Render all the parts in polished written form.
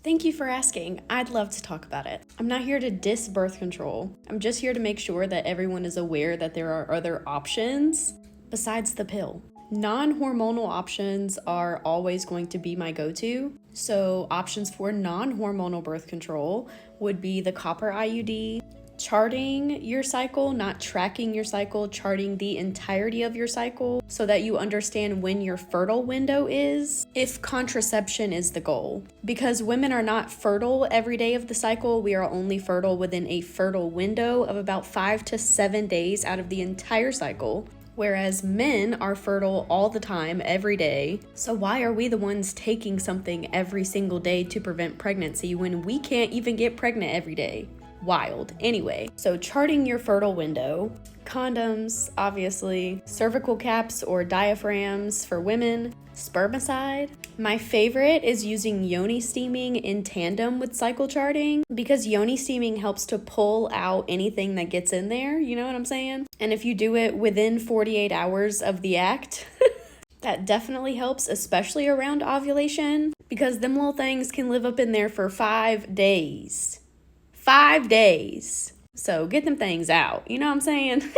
Thank you for asking. I'd love to talk about it. I'm not here to diss birth control. I'm just here to make sure that everyone is aware that there are other options besides the pill. Non-hormonal options are always going to be my go-to. So options for non-hormonal birth control would be the copper IUD, charting your cycle, not tracking your cycle, charting the entirety of your cycle so that you understand when your fertile window is, if contraception is the goal. Because women are not fertile every day of the cycle, we are only fertile within a fertile window of about 5 to 7 days out of the entire cycle. Whereas men are fertile all the time, every day. So why are we the ones taking something every single day to prevent pregnancy when we can't even get pregnant every day? Wild. Anyway, so charting your fertile window, condoms, obviously, cervical caps or diaphragms for women, spermicide. My favorite is using yoni steaming in tandem with cycle charting because yoni steaming helps to pull out anything that gets in there, you know what I'm saying? And if you do it within 48 hours of the act, that definitely helps, especially around ovulation, because them little things can live up in there for 5 days. 5 days. So get them things out. You know what I'm saying?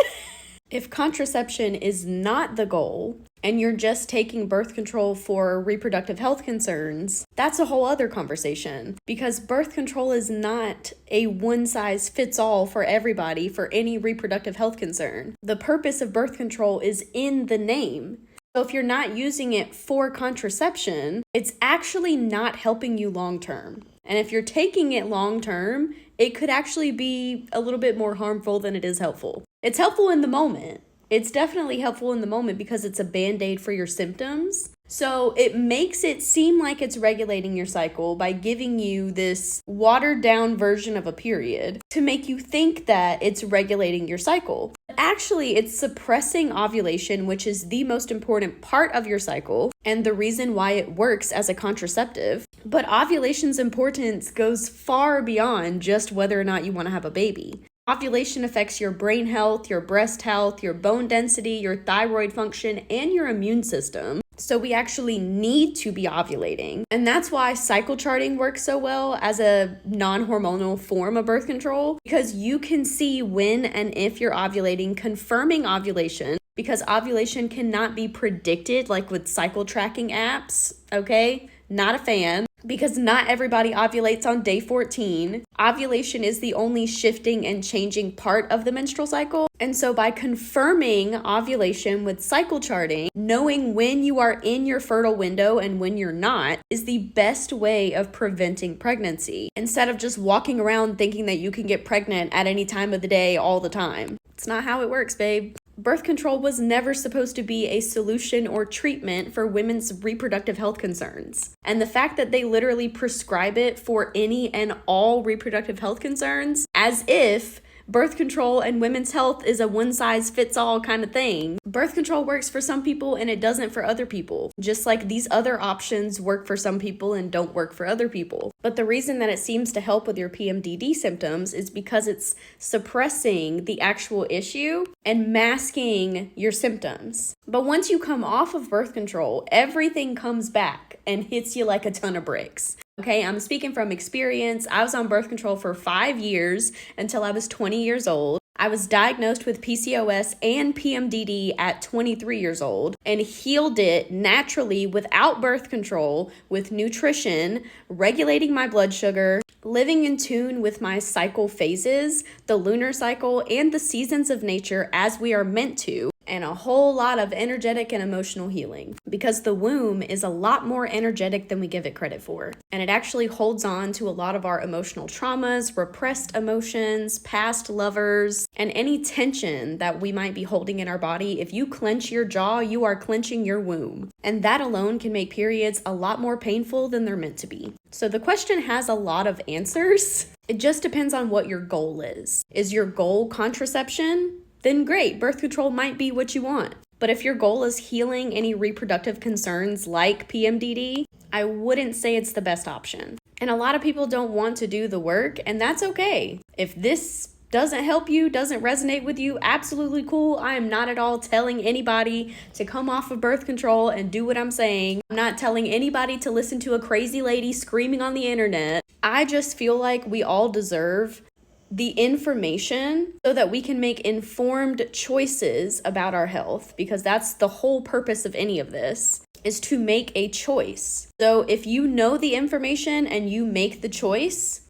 If contraception is not the goal and you're just taking birth control for reproductive health concerns, that's a whole other conversation because birth control is not a one-size-fits-all for everybody for any reproductive health concern. The purpose of birth control is in the name. So if you're not using it for contraception, it's actually not helping you long-term. And if you're taking it long-term, it could actually be a little bit more harmful than it is helpful. It's helpful in the moment. It's definitely helpful in the moment because it's a band-aid for your symptoms. So it makes it seem like it's regulating your cycle by giving you this watered-down version of a period to make you think that it's regulating your cycle. Actually, it's suppressing ovulation, which is the most important part of your cycle and the reason why it works as a contraceptive. But ovulation's importance goes far beyond just whether or not you want to have a baby. Ovulation affects your brain health, your breast health, your bone density, your thyroid function, and your immune system. So we actually need to be ovulating. And that's why cycle charting works so well as a non-hormonal form of birth control, because you can see when and if you're ovulating, confirming ovulation, because ovulation cannot be predicted like with cycle tracking apps, okay? Not a fan. Because not everybody ovulates on day 14. Ovulation is the only shifting and changing part of the menstrual cycle. And so by confirming ovulation with cycle charting, knowing when you are in your fertile window and when you're not is the best way of preventing pregnancy. Instead of just walking around thinking that you can get pregnant at any time of the day all the time. It's not how it works, babe. Birth control was never supposed to be a solution or treatment for women's reproductive health concerns. And the fact that they literally prescribe it for any and all reproductive health concerns, as if birth control and women's health is a one-size-fits-all kind of thing. Birth control works for some people and it doesn't for other people. Just like these other options work for some people and don't work for other people. But the reason that it seems to help with your PMDD symptoms is because it's suppressing the actual issue and masking your symptoms. But once you come off of birth control, everything comes back and hits you like a ton of bricks. Okay, I'm speaking from experience. I was on birth control for 5 years until I was 20 years old. I was diagnosed with PCOS and PMDD at 23 years old and healed it naturally without birth control, with nutrition, regulating my blood sugar, living in tune with my cycle phases, the lunar cycle, and the seasons of nature as we are meant to, and a whole lot of energetic and emotional healing, because the womb is a lot more energetic than we give it credit for. And it actually holds on to a lot of our emotional traumas, repressed emotions, past lovers, and any tension that we might be holding in our body. If you clench your jaw, you are clenching your womb. And that alone can make periods a lot more painful than they're meant to be. So the question has a lot of answers. It just depends on what your goal is. Is your goal contraception? Then great, birth control might be what you want. But if your goal is healing any reproductive concerns like PMDD, I wouldn't say it's the best option. And a lot of people don't want to do the work, and that's okay. If this doesn't help you, doesn't resonate with you, absolutely cool. I am not at all telling anybody to come off of birth control and do what I'm saying. I'm not telling anybody to listen to a crazy lady screaming on the internet. I just feel like we all deserve the information so that we can make informed choices about our health, because that's the whole purpose of any of this, is to make a choice. So if you know the information and you make the choice,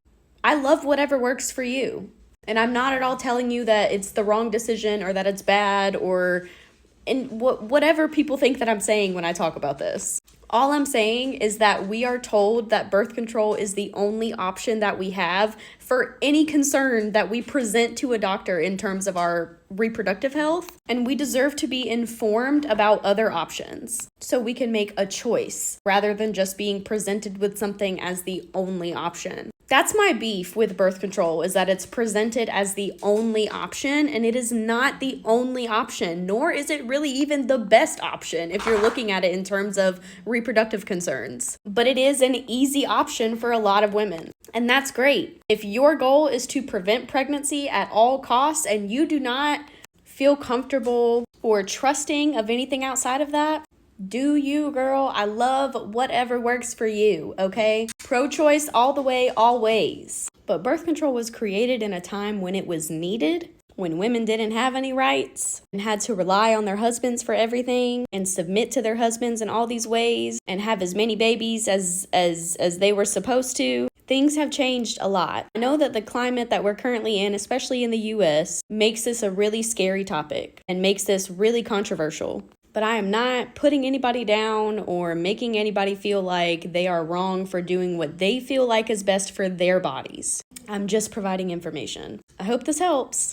I love whatever works for you. And I'm not at all telling you that it's the wrong decision or that it's bad or whatever people think that I'm saying when I talk about this. All I'm saying is that we are told that birth control is the only option that we have for any concern that we present to a doctor in terms of our reproductive health. And we deserve to be informed about other options so we can make a choice rather than just being presented with something as the only option. That's my beef with birth control, is that it's presented as the only option, and it is not the only option, nor is it really even the best option if you're looking at it in terms of reproductive concerns. But it is an easy option for a lot of women, and that's great. If your goal is to prevent pregnancy at all costs and you do not feel comfortable or trusting of anything outside of that, do you, girl. I love whatever works for you, okay? Pro-choice all the way, always. But birth control was created in a time when it was needed, when women didn't have any rights and had to rely on their husbands for everything and submit to their husbands in all these ways and have as many babies as they were supposed to. Things have changed a lot. I know that the climate that we're currently in, especially in the US, makes this a really scary topic and makes this really controversial. But I am not putting anybody down or making anybody feel like they are wrong for doing what they feel like is best for their bodies. I'm just providing information. I hope this helps.